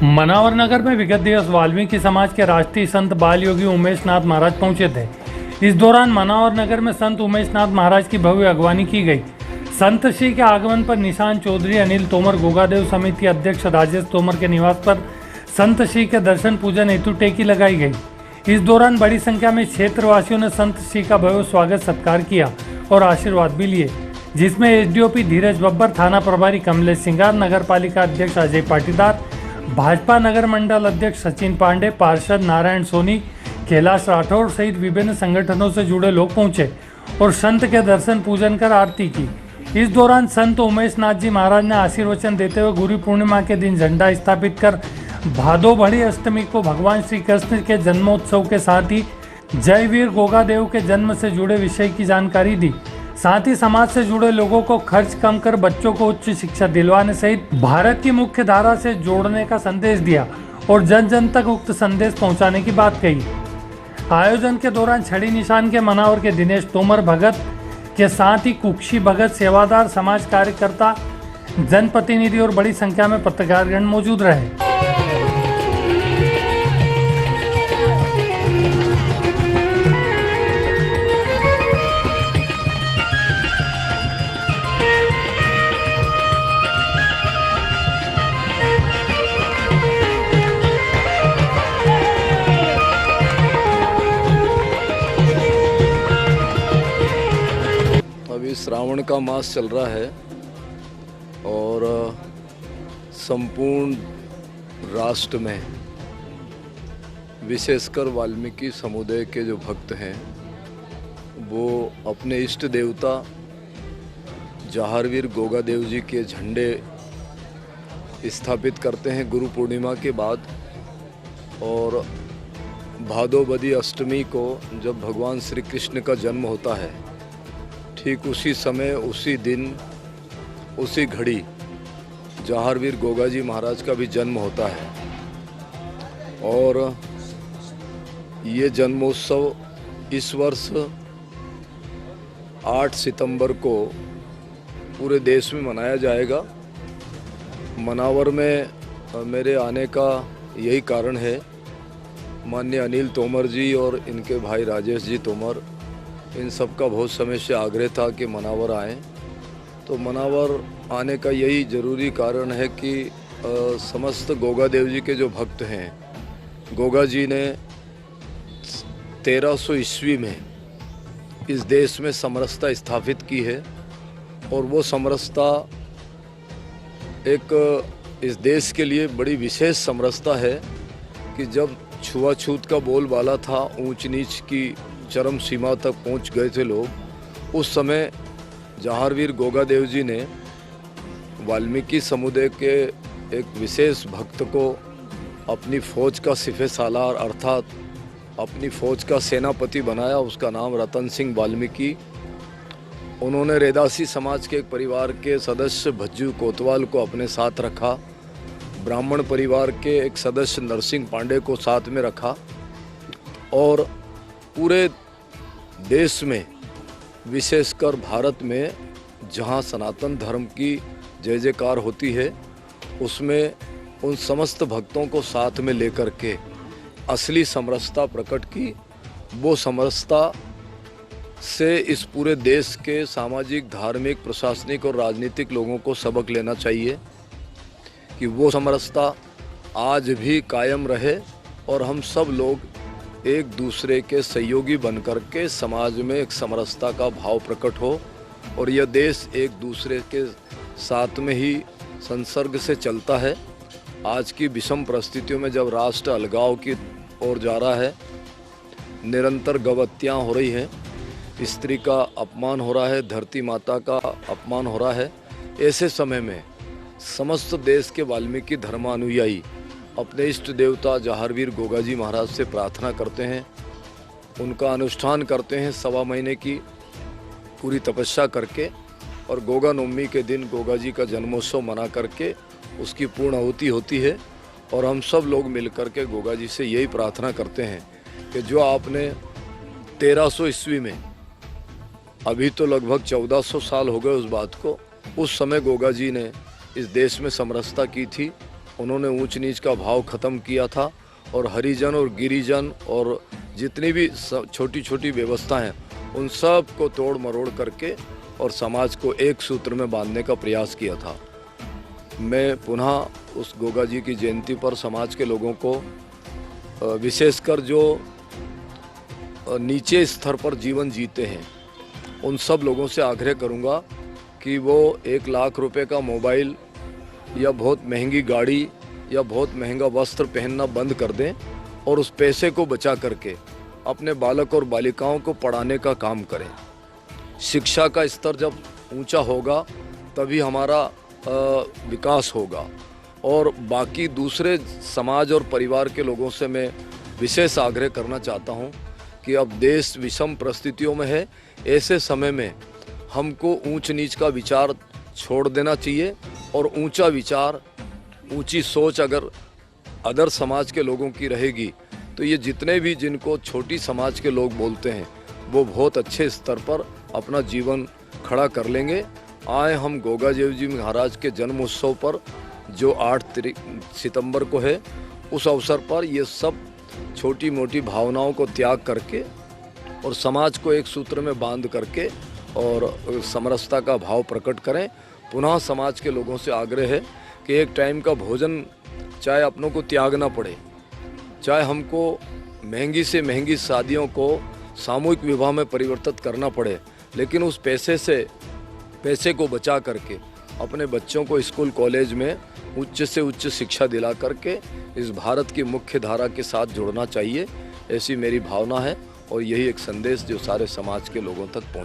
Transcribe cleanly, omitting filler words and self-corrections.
मनावर नगर में विगत दिवस वाल्मीकि समाज के राष्ट्रीय संत बाल योगी उमेश नाथ महाराज पहुंचे थे। इस दौरान मनावर नगर में संत उमेश नाथ महाराज की भव्य अगवानी की गई। संत श्री के आगमन पर निशान चौधरी, अनिल तोमर, गोगादेव समिति अध्यक्ष राजेश तोमर के निवास पर संत श्री के दर्शन पूजन हेतु टेकी लगाई गई। इस दौरान बड़ी संख्या में क्षेत्रवासियों ने संत श्री का भव्य स्वागत सत्कार किया और आशीर्वाद भी लिए, जिसमें एसडीओपी धीरज बब्बर, थाना प्रभारी कमलेश सिंगार, नगर पालिका अध्यक्ष अजय पाटीदार, भाजपा नगर मंडल अध्यक्ष सचिन पांडे, पार्षद नारायण सोनी, कैलाश राठौर सहित विभिन्न संगठनों से जुड़े लोग पहुंचे और संत के दर्शन पूजन कर आरती की। इस दौरान संत उमेश नाथ जी महाराज ने आशीर्वचन देते हुए गुरु पूर्णिमा के दिन झंडा स्थापित कर भादो बड़ी अष्टमी को भगवान श्री कृष्ण के जन्मोत्सव के साथ ही जय वीर गोगादेव के जन्म से जुड़े विषय की जानकारी दी। साथ ही समाज से जुड़े लोगों को खर्च कम कर बच्चों को उच्च शिक्षा दिलवाने सहित भारत की मुख्य धारा से जोड़ने का संदेश दिया और जन जन तक उक्त संदेश पहुंचाने की बात कही। आयोजन के दौरान छड़ी निशान के मनावर के दिनेश तोमर भगत के साथ ही कुक्षी भगत, सेवादार, समाज कार्यकर्ता, जनप्रतिनिधि और बड़ी संख्या में पत्रकारगण मौजूद रहे। अभी श्रावण का मास चल रहा है और संपूर्ण राष्ट्र में विशेषकर वाल्मीकि समुदाय के जो भक्त हैं वो अपने इष्ट देवता जहारवीर गोगादेव जी के झंडे स्थापित करते हैं गुरु पूर्णिमा के बाद। और भादोबदी अष्टमी को जब भगवान श्री कृष्ण का जन्म होता है, ठीक उसी समय, उसी दिन, उसी घड़ी जहारवीर गोगाजी महाराज का भी जन्म होता है। और ये जन्मोत्सव इस वर्ष 8 सितंबर को पूरे देश में मनाया जाएगा। मनावर में मेरे आने का यही कारण है, माननीय अनिल तोमर जी और इनके भाई राजेश जी तोमर, इन सब का बहुत समय से आग्रह था कि मनावर आएँ। तो मनावर आने का यही ज़रूरी कारण है कि समस्त गोगादेव जी के जो भक्त हैं, गोगा जी ने 1300 ईस्वी में इस देश में समरसता स्थापित की है। और वो समरसता एक इस देश के लिए बड़ी विशेष समरसता है कि जब छुआछूत का बोलबाला था, ऊंच नीच की चरम सीमा तक पहुंच गए थे लोग, उस समय जहारवीर गोगादेव जी ने वाल्मीकि समुदाय के एक विशेष भक्त को अपनी फौज का सिपह सालार अर्थात अपनी फौज का सेनापति बनाया। उसका नाम रतन सिंह वाल्मीकि। उन्होंने रेदासी समाज के एक परिवार के सदस्य भज्जू कोतवाल को अपने साथ रखा, ब्राह्मण परिवार के एक सदस्य नरसिंह पांडे को साथ में रखा और पूरे देश में, विशेषकर भारत में जहां सनातन धर्म की जय जयकार होती है, उसमें उन समस्त भक्तों को साथ में लेकर के असली समरसता प्रकट की। वो समरसता से इस पूरे देश के सामाजिक, धार्मिक, प्रशासनिक और राजनीतिक लोगों को सबक लेना चाहिए कि वो समरसता आज भी कायम रहे और हम सब लोग एक दूसरे के सहयोगी बनकर के समाज में एक समरसता का भाव प्रकट हो और यह देश एक दूसरे के साथ में ही संसर्ग से चलता है। आज की विषम परिस्थितियों में जब राष्ट्र अलगाव की ओर जा रहा है, निरंतर गवत्तियाँ हो रही हैं, स्त्री का अपमान हो रहा है, धरती माता का अपमान हो रहा है, ऐसे समय में समस्त देश के वाल्मीकि धर्मानुयायी अपने इष्ट देवता जहारवीर गोगाजी महाराज से प्रार्थना करते हैं, उनका अनुष्ठान करते हैं 1.25 महीने की पूरी तपस्या करके। और गोगा नवमी के दिन गोगाजी का जन्मोत्सव मना करके उसकी पूर्ण आहुति होती है। और हम सब लोग मिलकर के गोगाजी से यही प्रार्थना करते हैं कि जो आपने 1300 ईस्वी में, अभी तो लगभग 1400 साल हो गए उस बात को, उस समय गोगाजी ने इस देश में समरसता की थी उन्होंने ऊंच नीच का भाव ख़त्म किया था और हरिजन और गिरिजन और जितनी भी छोटी छोटी व्यवस्था हैं उन सब को तोड़ मरोड़ करके और समाज को एक सूत्र में बांधने का प्रयास किया था। मैं पुनः उस गोगा जी की जयंती पर समाज के लोगों को, विशेषकर जो नीचे स्तर पर जीवन जीते हैं, उन सब लोगों से आग्रह करूंगा कि वो 1 लाख रुपए का मोबाइल या बहुत महंगी गाड़ी या बहुत महंगा वस्त्र पहनना बंद कर दें और उस पैसे को बचा करके अपने बालक और बालिकाओं को पढ़ाने का काम करें। शिक्षा का स्तर जब ऊंचा होगा तभी हमारा विकास होगा। और बाकी दूसरे समाज और परिवार के लोगों से मैं विशेष आग्रह करना चाहता हूं कि अब देश विषम परिस्थितियों में है। ऐसे समय में हमको ऊंच नीच का विचार छोड़ देना चाहिए और ऊंचा विचार, ऊंची सोच अगर अदर समाज के लोगों की रहेगी तो ये जितने भी जिनको छोटी समाज के लोग बोलते हैं वो बहुत अच्छे स्तर पर अपना जीवन खड़ा कर लेंगे। आए हम गोगा देव जी महाराज के जन्म उत्सव पर जो 8 सितंबर को है, उस अवसर पर ये सब छोटी मोटी भावनाओं को त्याग करके और समाज को एक सूत्र में बांध करके और समरसता का भाव प्रकट करें। पुनः समाज के लोगों से आग्रह है कि एक टाइम का भोजन चाहे अपनों को त्यागना पड़े, चाहे हमको महंगी से महंगी शादियों को सामूहिक विवाह में परिवर्तित करना पड़े, लेकिन उस पैसे को बचा करके अपने बच्चों को स्कूल कॉलेज में उच्च से उच्च शिक्षा दिला करके इस भारत की मुख्य धारा के साथ जुड़ना चाहिए। ऐसी मेरी भावना है और यही एक संदेश जो सारे समाज के लोगों तक पहुँच